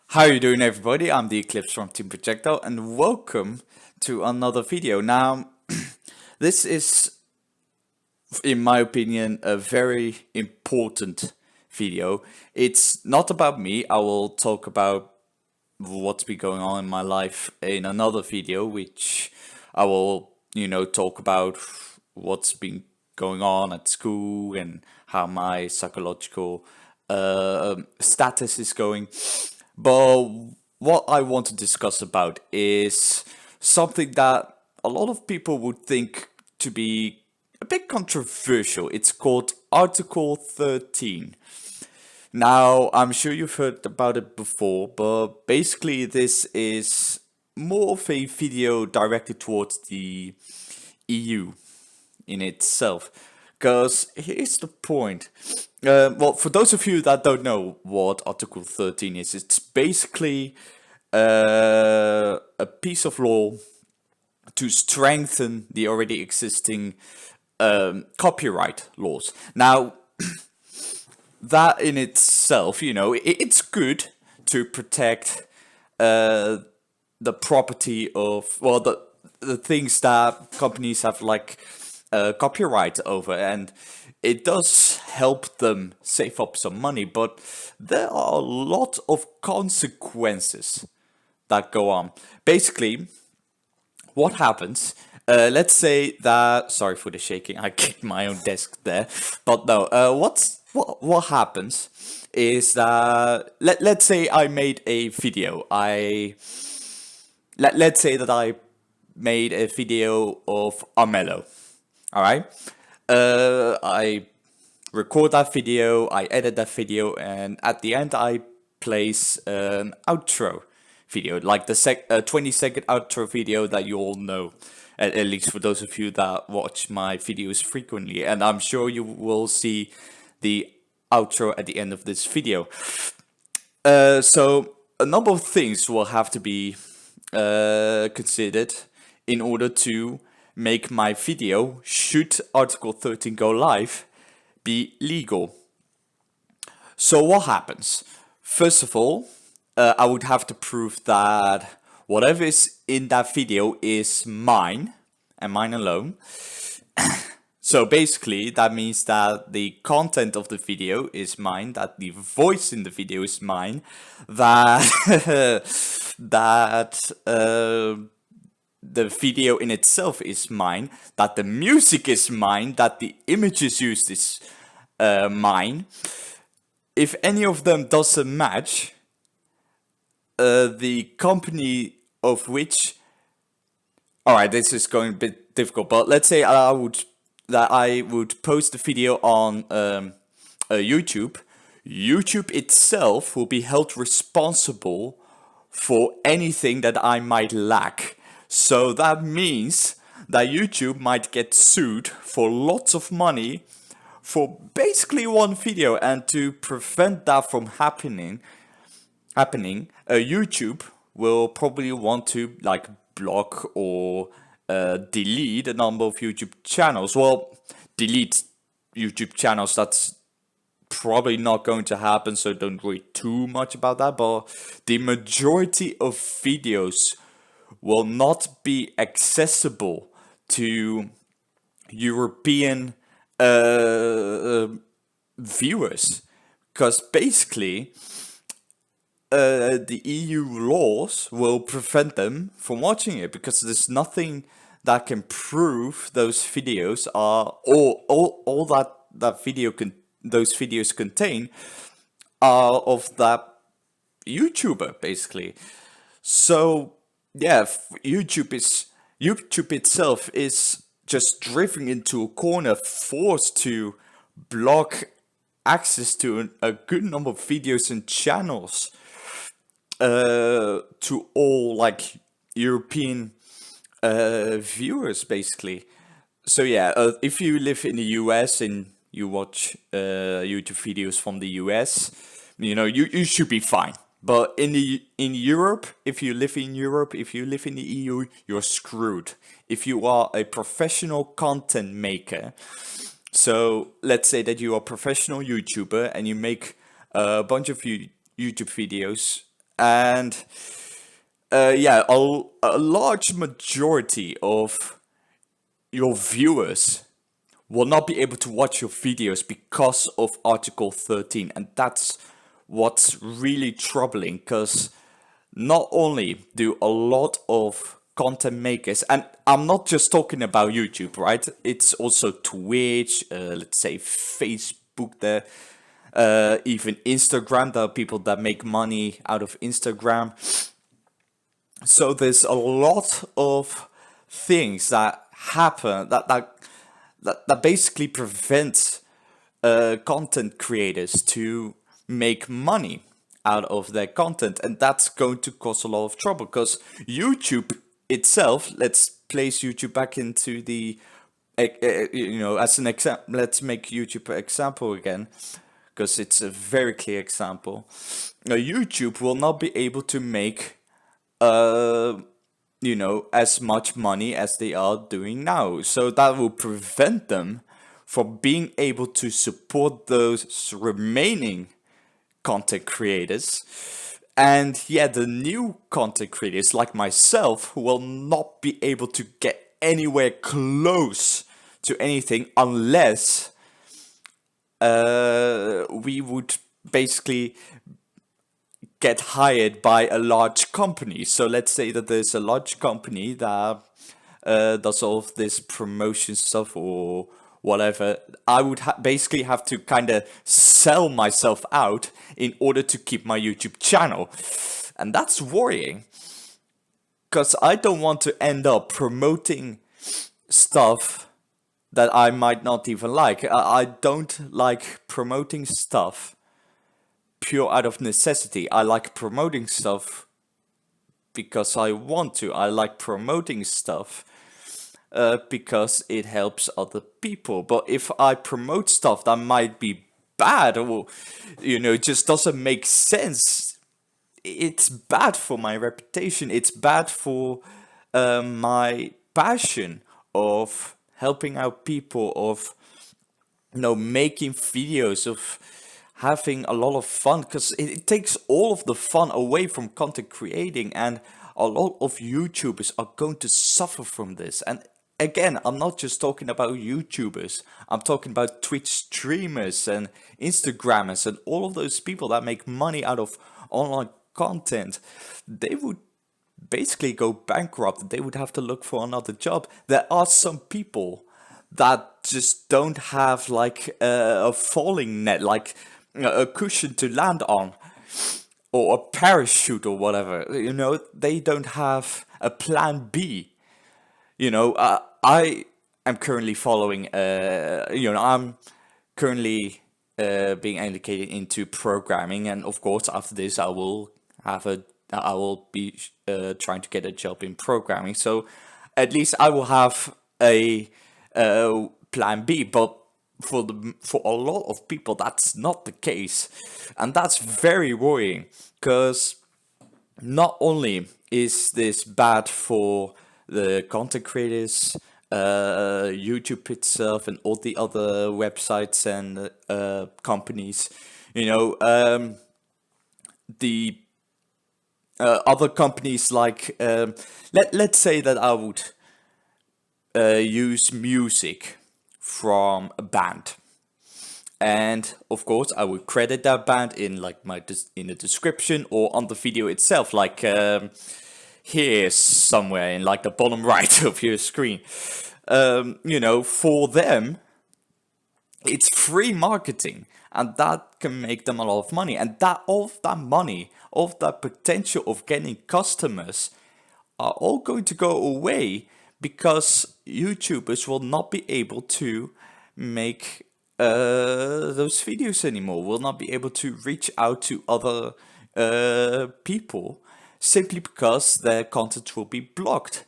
How are you doing, everybody? I'm the Eclipse from Team Projectile, and welcome to another video. Now, this is, in my opinion, a very important video. It's not about me. I will talk about what's been going on in my life in another video, which I will, talk about what's been going on at school and how my psychological status is going. But what I want to discuss about is something that a lot of people would think to be a bit controversial. It's called Article 13. Now, I'm sure you've heard about it before, but basically this is more of a video directed towards the EU in itself. Because here's the point. Well, for those of you that don't know what Article 13 is, it's basically a piece of law to strengthen the already existing copyright laws. Now, that in itself, it's good to protect the property of, well, the things that companies have like copyright over, and it does help them save up some money, but there are a lot of consequences that go on. Basically, what happens, let's say that, sorry for the shaking, I kicked my own desk there, but no, what happens is that, let's say I made a video, let's say that I made a video of Armello, alright? I record that video, I edit that video, and at the end I place an outro video, like the 20-second outro video that you all know, at least for those of you that watch my videos frequently, and I'm sure you will see the outro at the end of this video. So a number of things will have to be considered in order to make my video, should Article 13 go live, be legal. So what happens? First of all, I would have to prove that whatever is in that video is mine, and mine alone. So basically, that means that the content of the video is mine, that the voice in the video is mine, that the video in itself is mine, that the music is mine, that the images used is mine. If any of them doesn't match, the company of which... Alright, this is going a bit difficult, but let's say I would post the video on YouTube. YouTube itself will be held responsible for anything that I might lack. So that means that YouTube might get sued for lots of money for basically one video, and to prevent that from happening, YouTube will probably want to like block or delete a number of YouTube channels. Well, delete YouTube channels, that's probably not going to happen, so don't worry too much about that, but the majority of videos will not be accessible to European viewers, because basically the EU laws will prevent them from watching it, because there's nothing that can prove those videos are all that video those videos contain are of that YouTuber, basically. So yeah, YouTube itself is just driven into a corner, forced to block access to a good number of videos and channels to all like European viewers, basically. So yeah, if you live in the US and you watch YouTube videos from the US, you should be fine. But in Europe, if you live in Europe, if you live in the EU, you're screwed. If you are a professional content maker, so let's say that you are a professional YouTuber and you make a bunch of YouTube videos And yeah, a large majority of your viewers will not be able to watch your videos because of Article 13. And that's what's really troubling, because not only do a lot of content makers, and I'm not just talking about YouTube, right? It's also Twitch, let's say Facebook there, even Instagram. There are people that make money out of Instagram. So there's a lot of things that happen that basically prevent content creators to make money out of their content, and that's going to cause a lot of trouble, because YouTube itself, let's place YouTube back into the as an example. Let's make YouTube an example again, because it's a very clear example. YouTube will not be able to make as much money as they are doing now. So that will prevent them from being able to support those remaining content creators. And yeah, the new content creators like myself, who will not be able to get anywhere close to anything unless we would basically get hired by a large company. So let's say that there's a large company that does all of this promotion stuff or whatever. I would basically have to kind of sell myself out in order to keep my YouTube channel. And that's worrying, because I don't want to end up promoting stuff that I might not even like. I don't like promoting stuff pure out of necessity. I like promoting stuff because I want to. I like promoting stuff because it helps other people. But if I promote stuff that might be bad, or just doesn't make sense, it's bad for my reputation. It's bad for my passion of helping out people, of making videos, of having a lot of fun, because it takes all of the fun away from content creating, and a lot of YouTubers are going to suffer from this. And again, I'm not just talking about YouTubers, I'm talking about Twitch streamers and Instagrammers and all of those people that make money out of online content. They would basically go bankrupt. They would have to look for another job. There are some people that just don't have like a falling net, like a cushion to land on, or a parachute or whatever. They don't have a plan B. I am currently following. I'm currently being educated into programming, and of course, after this, I will be trying to get a job in programming. So at least I will have a plan B. But for a lot of people, that's not the case, and that's very worrying, because not only is this bad for the content creators, YouTube itself, and all the other websites and companies, the other companies, like let's say that I would use music from a band, and of course I would credit that band in like in the description or on the video itself, like here somewhere in like the bottom right of your screen. For them it's free marketing, and that can make them a lot of money, and that money, of that potential of getting customers, are all going to go away, because YouTubers will not be able to make those videos anymore, will not be able to reach out to other people, simply because their content will be blocked.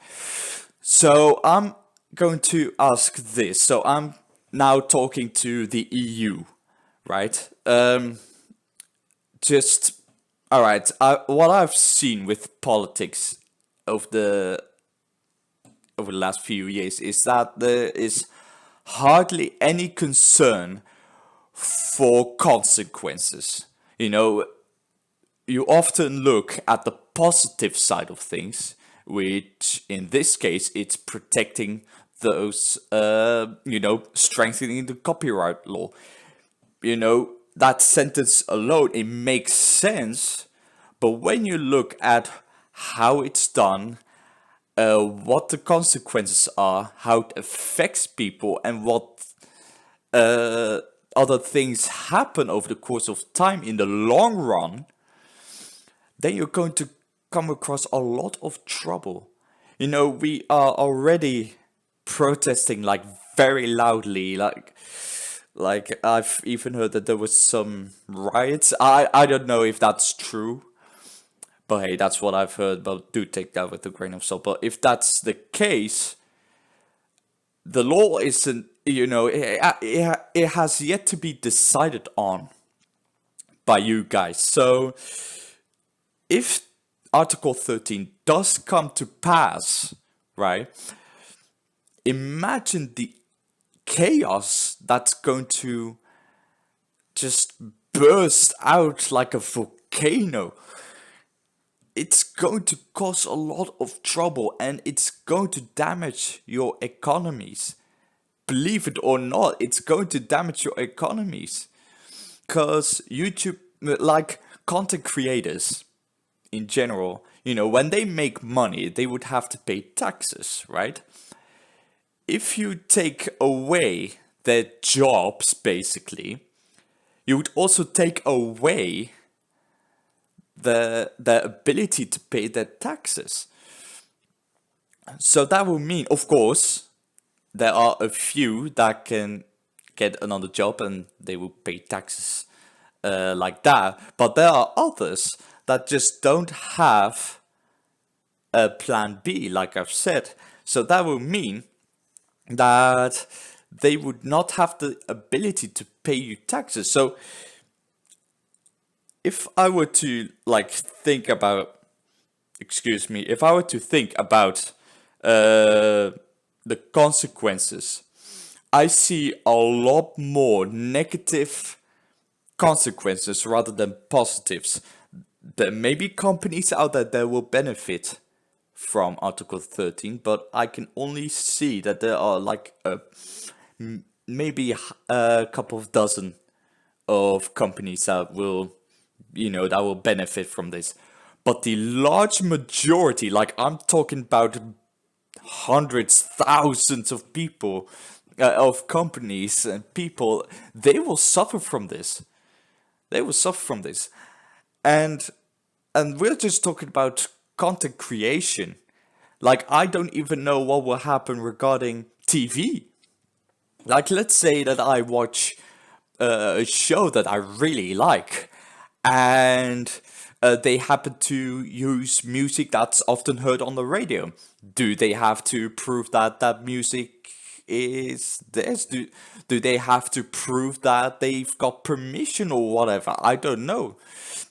So I'm going to ask this. So I'm now talking to the EU, right? All right. What I've seen with politics over the last few years is that there is hardly any concern for consequences. you often look at the positive side of things, which in this case it's protecting those, strengthening the copyright law. That sentence alone, it makes sense, but when you look at how it's done, what the consequences are, how it affects people, and what other things happen over the course of time in the long run, then you're going to come across a lot of trouble. We are already protesting like very loudly, like I've even heard that there was some riots. I don't know if that's true, but hey, that's what I've heard. But do take that with a grain of salt. But if that's the case, the law isn't. It has yet to be decided on by you guys. So if Article 13 does come to pass, right? Imagine the chaos that's going to just burst out like a volcano. It's going to cause a lot of trouble, and it's going to damage your economies. Believe it or not, it's going to damage your economies. Because YouTube, like content creators in general, when they make money, they would have to pay taxes, right? If you take away their jobs, basically, you would also take away the ability to pay their taxes. So that will mean, of course, there are a few that can get another job and they will pay taxes like that. But there are others that just don't have a plan B, like I've said. So that will mean that they would not have the ability to pay you taxes. So if I were to think about the consequences, I see a lot more negative consequences rather than positives. There may be companies out there that will benefit from Article 13, but I can only see that there are maybe a couple of dozen of companies that will benefit from this. But the large majority, I'm talking about hundreds, thousands of people, of companies and people, they will suffer from this. They will suffer from this. And we're just talking about content creation. I don't even know what will happen regarding TV. Let's say that I watch a show that I really like, and they happen to use music that's often heard on the radio. Do they have to prove that that music is theirs? Do they have to prove that they've got permission or whatever? I don't know.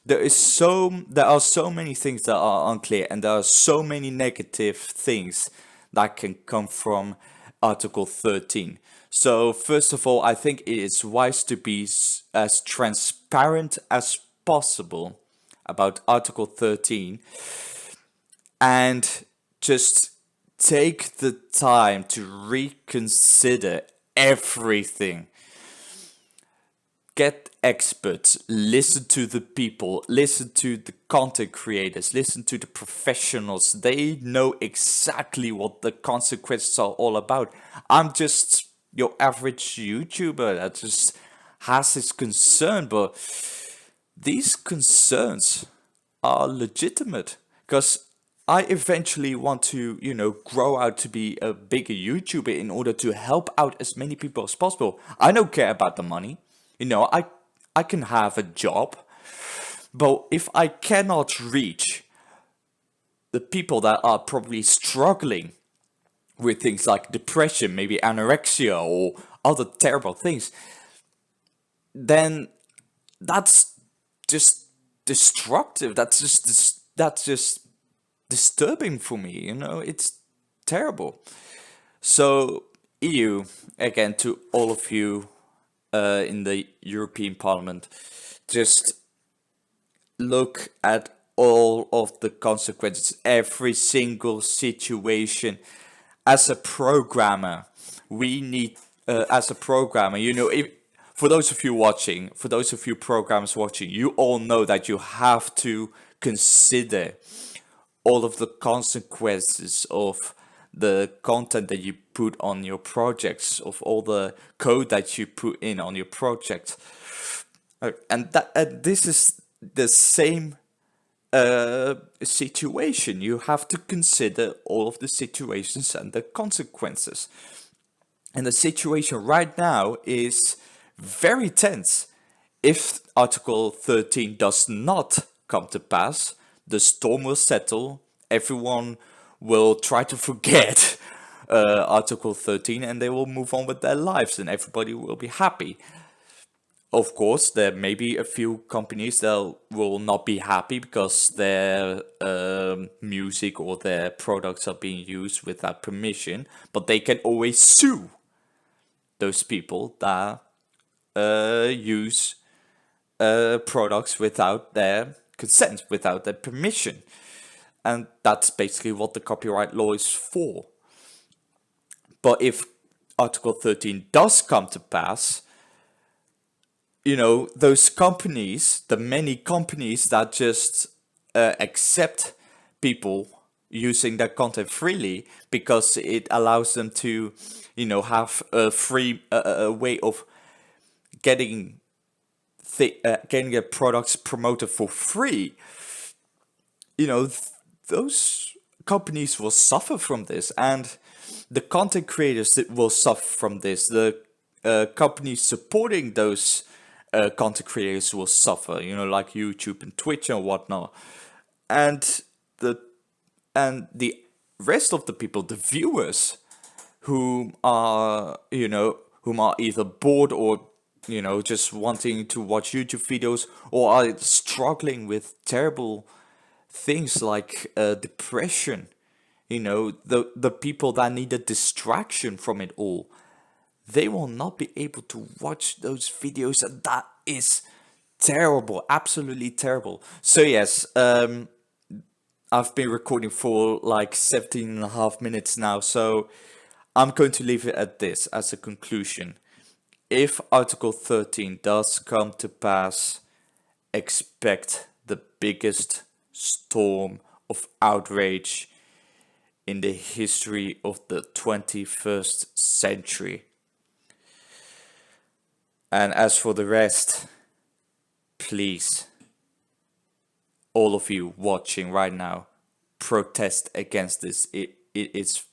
There are so many things that are unclear, and there are so many negative things that can come from Article 13. So first of all, I think it is wise to be as transparent as possible about Article 13 and just take the time to reconsider everything. Get experts, listen to the people, listen to the content creators, listen to the professionals. They know exactly what the consequences are all about. I'm just your average YouTuber that just has this concern, but these concerns are legitimate because I eventually want to, grow out to be a bigger YouTuber in order to help out as many people as possible. I don't care about the money. I can have a job, but if I cannot reach the people that are probably struggling with things like depression, maybe anorexia or other terrible things, then that's just destructive. That's just disturbing for me. It's terrible. So EU, again, to all of you in the European Parliament, just look at all of the consequences, every single situation. As a programmer, we need, as a programmer, you know, if, for those of you watching, for those of you programmers watching, you all know that you have to consider all of the consequences of the content that you put on your projects, of all the code that you put in on your project. And that this is the same situation. You have to consider all of the situations and the consequences. And the situation right now is very tense. If Article 13 does not come to pass, the storm will settle, everyone will try to forget Article 13, and they will move on with their lives and everybody will be happy. Of course, there may be a few companies that will not be happy because their music or their products are being used without permission, but they can always sue those people that use products without their consent, without their permission. And that's basically what the copyright law is for. But if Article 13 does come to pass, you know, those companies, the many companies that just accept people using their content freely because it allows them to, you know, have a free a way of getting their products promoted for free, you know, those companies will suffer from this, and the content creators that will suffer from this. The companies supporting those content creators will suffer, you know, like YouTube and Twitch and whatnot, and the rest of the people, the viewers, whom are, you know, whom are either bored or, you know, just wanting to watch YouTube videos, or are struggling with terrible things like depression, you know, the people that need a distraction from it all, they will not be able to watch those videos, and that is terrible, absolutely terrible. So yes, I've been recording for like 17.5 minutes now, so I'm going to leave it at this as a conclusion. If Article 13 does come to pass, expect the biggest storm of outrage in the history of the 21st century. And as for the rest, please, all of you watching right now, protest against this. It is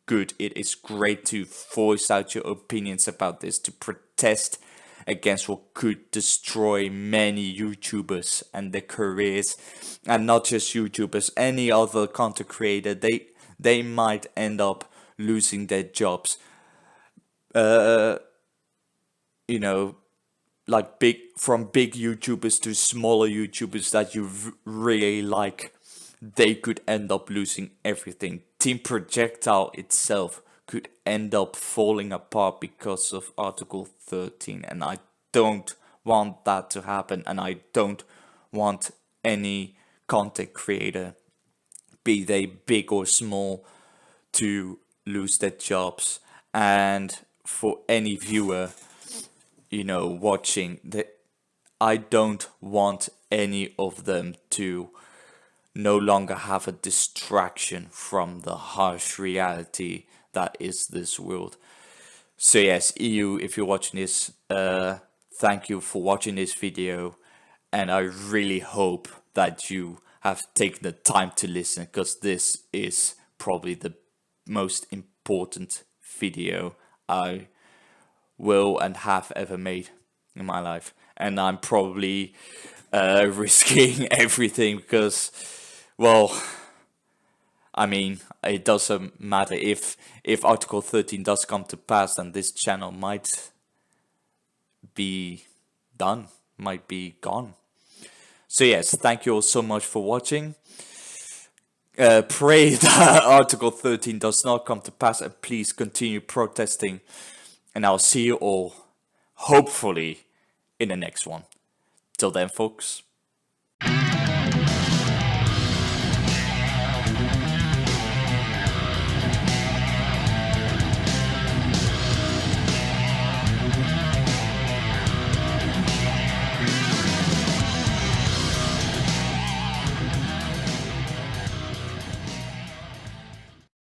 good. It is great to voice out your opinions about this, to protest against what could destroy many YouTubers and their careers, and not just YouTubers, any other content creator. They might end up losing their jobs. You know, like from big YouTubers to smaller YouTubers that you really like, they could end up losing everything. Team Projectile itself could end up falling apart because of Article 13, and I don't want that to happen, and I don't want any content creator, be they big or small, to lose their jobs. And for any viewer, you know, watching, that I don't want any of them to no longer have a distraction from the harsh reality that is this world. So yes, EU, if you're watching this, thank you for watching this video, and I really hope that you have taken the time to listen, because this is probably the most important video I will and have ever made in my life, and I'm probably risking everything because, well, I mean, it doesn't matter if Article 13 does come to pass, then this channel might be done, might be gone. So yes, thank you all so much for watching. Pray that Article 13 does not come to pass, and please continue protesting. And I'll see you all, hopefully, in the next one. Till then, folks.